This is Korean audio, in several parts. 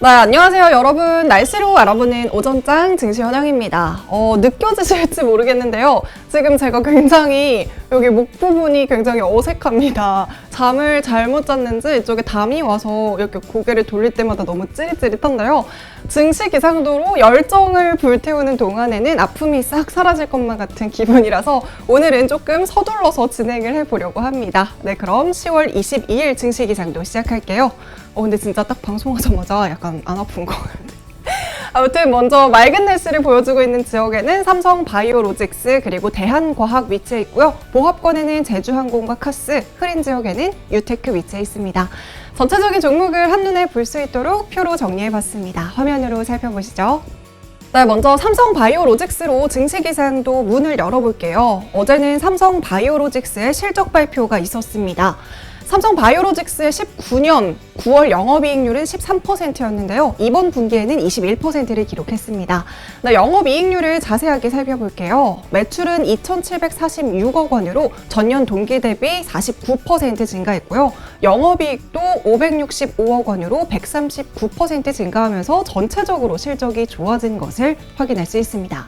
네, 안녕하세요 여러분. 날씨로 알아보는 오전장 증시 현영입니다. 느껴지실지 모르겠는데요. 지금 제가 굉장히 여기 목 부분이 굉장히 어색합니다. 잠을 잘못 잤는지 이쪽에 담이 와서 이렇게 고개를 돌릴 때마다 너무 찌릿찌릿한데요. 증시 기상도로 열정을 불태우는 동안에는 아픔이 싹 사라질 것만 같은 기분이라서 오늘은 조금 서둘러서 진행을 해보려고 합니다. 네, 그럼 10월 22일 증시 기상도 시작할게요. 근데 진짜 딱 방송하자마자 약간 안 아픈 거 같아요. 아무튼 먼저 맑은 날씨를 보여주고 있는 지역에는 삼성 바이오로직스 그리고 대한과학 위치해 있고요. 보합권에는 제주항공과 카스, 흐린 지역에는 유테크 위치해 있습니다. 전체적인 종목을 한눈에 볼 수 있도록 표로 정리해봤습니다. 화면으로 살펴보시죠. 네, 먼저 삼성 바이오로직스로 증시 기상도 문을 열어볼게요. 어제는 삼성 바이오로직스의 실적 발표가 있었습니다. 삼성 바이오로직스의 19년 9월 영업이익률은 13%였는데요. 이번 분기에는 21%를 기록했습니다. 네, 영업이익률을 자세하게 살펴볼게요. 매출은 2,746억 원으로 전년 동기 대비 49% 증가했고요. 영업이익도 565억 원으로 139% 증가하면서 전체적으로 실적이 좋아진 것을 확인할 수 있습니다.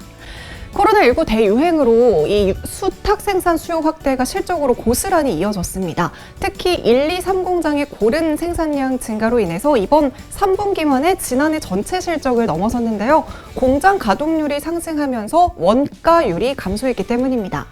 코로나19 대유행으로 이 수탁 생산 수요 확대가 실적으로 고스란히 이어졌습니다. 특히 1, 2, 3공장의 고른 생산량 증가로 인해서 이번 3분기만에 지난해 전체 실적을 넘어섰는데요. 공장 가동률이 상승하면서 원가율이 감소했기 때문입니다.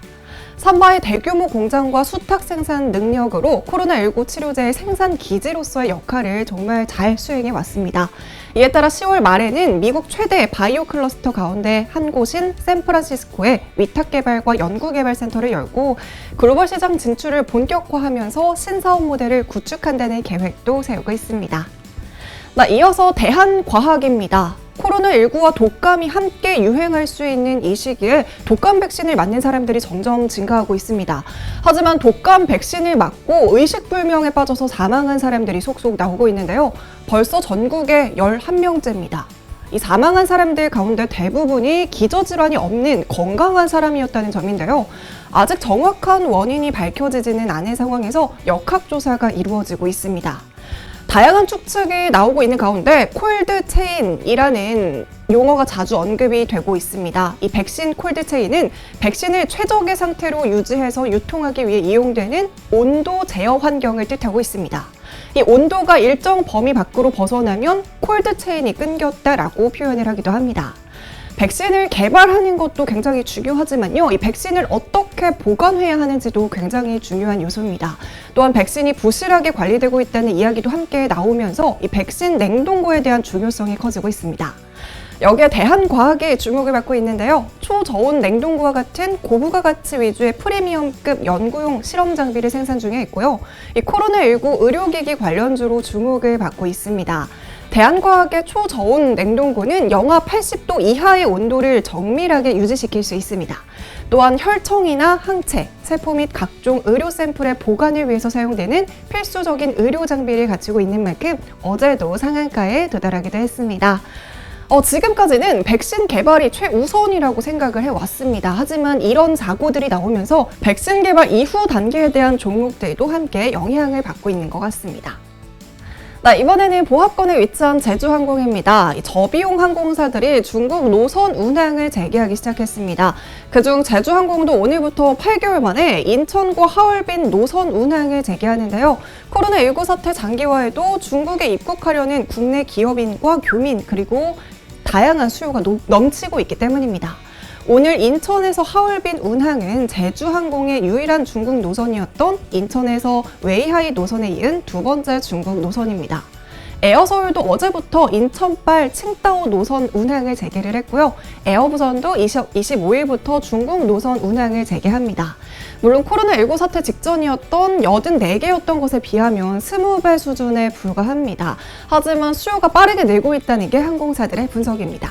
삼바의 대규모 공장과 수탁 생산 능력으로 코로나19 치료제의 생산 기지로서의 역할을 정말 잘 수행해 왔습니다. 이에 따라 10월 말에는 미국 최대 바이오 클러스터 가운데 한 곳인 샌프란시스코에 위탁 개발과 연구 개발 센터를 열고 글로벌 시장 진출을 본격화하면서 신사업 모델을 구축한다는 계획도 세우고 있습니다. 이어서 대한과학입니다. 코로나19와 독감이 함께 유행할 수 있는 이 시기에 독감 백신을 맞는 사람들이 점점 증가하고 있습니다. 하지만 독감 백신을 맞고 의식불명에 빠져서 사망한 사람들이 속속 나오고 있는데요. 벌써 전국에 11명째입니다. 이 사망한 사람들 가운데 대부분이 기저질환이 없는 건강한 사람이었다는 점인데요. 아직 정확한 원인이 밝혀지지는 않은 상황에서 역학조사가 이루어지고 있습니다. 다양한 추측이 나오고 있는 가운데 콜드체인이라는 용어가 자주 언급이 되고 있습니다. 이 백신 콜드체인은 백신을 최적의 상태로 유지해서 유통하기 위해 이용되는 온도 제어 환경을 뜻하고 있습니다. 이 온도가 일정 범위 밖으로 벗어나면 콜드체인이 끊겼다라고 표현을 하기도 합니다. 백신을 개발하는 것도 굉장히 중요하지만요. 이 백신을 어떻게 보관해야 하는지도 굉장히 중요한 요소입니다. 또한 백신이 부실하게 관리되고 있다는 이야기도 함께 나오면서 이 백신 냉동고에 대한 중요성이 커지고 있습니다. 여기에 대한과학이 주목을 받고 있는데요. 초저온 냉동고와 같은 고부가 가치 위주의 프리미엄급 연구용 실험 장비를 생산 중에 있고요. 이 코로나19 의료기기 관련주로 주목을 받고 있습니다. 대한과학의 초저온 냉동고는 영하 80도 이하의 온도를 정밀하게 유지시킬 수 있습니다. 또한 혈청이나 항체, 세포 및 각종 의료 샘플의 보관을 위해서 사용되는 필수적인 의료 장비를 갖추고 있는 만큼 어제도 상한가에 도달하기도 했습니다. 지금까지는 백신 개발이 최우선이라고 생각을 해왔습니다. 하지만 이런 사고들이 나오면서 백신 개발 이후 단계에 대한 종목들도 함께 영향을 받고 있는 것 같습니다. 이번에는 보합권에 위치한 제주항공입니다. 저비용 항공사들이 중국 노선 운항을 재개하기 시작했습니다. 그중 제주항공도 오늘부터 8개월 만에 인천과 하얼빈 노선 운항을 재개하는데요. 코로나19 사태 장기화에도 중국에 입국하려는 국내 기업인과 교민 그리고 다양한 수요가 넘치고 있기 때문입니다. 오늘 인천에서 하얼빈 운항은 제주항공의 유일한 중국 노선이었던 인천에서 웨이하이 노선에 이은 두 번째 중국 노선입니다. 에어서울도 어제부터 인천발 칭다오 노선 운항을 재개를 했고요. 에어부선도 25일부터 중국 노선 운항을 재개합니다. 물론 코로나19 사태 직전이었던 84개였던 것에 비하면 20배 수준에 불과합니다. 하지만 수요가 빠르게 늘고 있다는 게 항공사들의 분석입니다.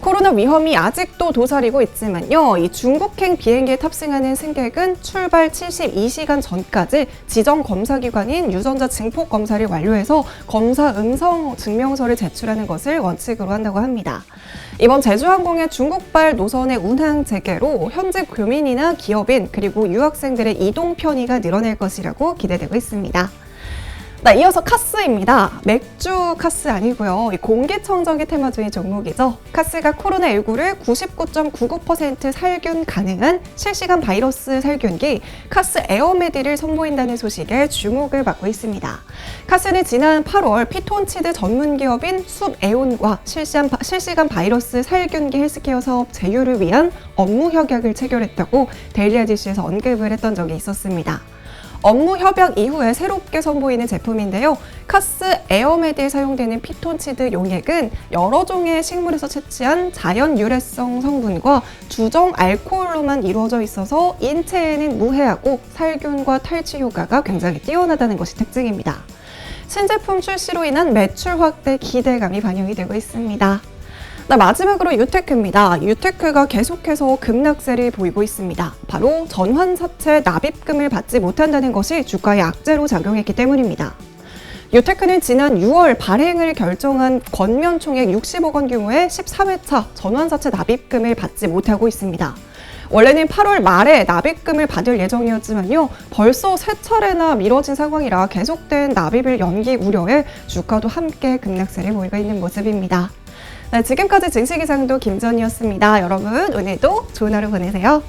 코로나 위험이 아직도 도사리고 있지만요. 이 중국행 비행기에 탑승하는 승객은 출발 72시간 전까지 지정 검사기관인 유전자 증폭 검사를 완료해서 검사 음성 증명서를 제출하는 것을 원칙으로 한다고 합니다. 이번 제주항공의 중국발 노선의 운항 재개로 현지 교민이나 기업인 그리고 유학생들의 이동 편의가 늘어날 것이라고 기대되고 있습니다. 네, 이어서 카스입니다. 맥주 카스 아니고요. 이 공기청정기 테마주의 종목이죠. 카스가 코로나19를 99.99% 살균 가능한 실시간 바이러스 살균기 카스 에어메디를 선보인다는 소식에 주목을 받고 있습니다. 카스는 지난 8월 피톤치드 전문 기업인 숲에온과 실시간 바이러스 살균기 헬스케어 사업 제휴를 위한 업무 협약을 체결했다고 데일리 아저씨에서 언급을 했던 적이 있었습니다. 업무 협약 이후에 새롭게 선보이는 제품인데요. 카스 에어메디에 사용되는 피톤치드 용액은 여러 종의 식물에서 채취한 자연 유래성 성분과 주정 알코올로만 이루어져 있어서 인체에는 무해하고 살균과 탈취 효과가 굉장히 뛰어나다는 것이 특징입니다. 신제품 출시로 인한 매출 확대 기대감이 반영이 되고 있습니다. 마지막으로 유테크입니다. 유테크가 계속해서 급락세를 보이고 있습니다. 바로 전환사채 납입금을 받지 못한다는 것이 주가의 악재로 작용했기 때문입니다. 유테크는 지난 6월 발행을 결정한 권면 총액 60억 원 규모의 13회차 전환사채 납입금을 받지 못하고 있습니다. 원래는 8월 말에 납입금을 받을 예정이었지만요. 벌써 3차례나 미뤄진 상황이라 계속된 납입을 연기 우려에 주가도 함께 급락세를 보이고 있는 모습입니다. 네, 지금까지 증시기상도 김전이었습니다. 여러분 오늘도 좋은 하루 보내세요.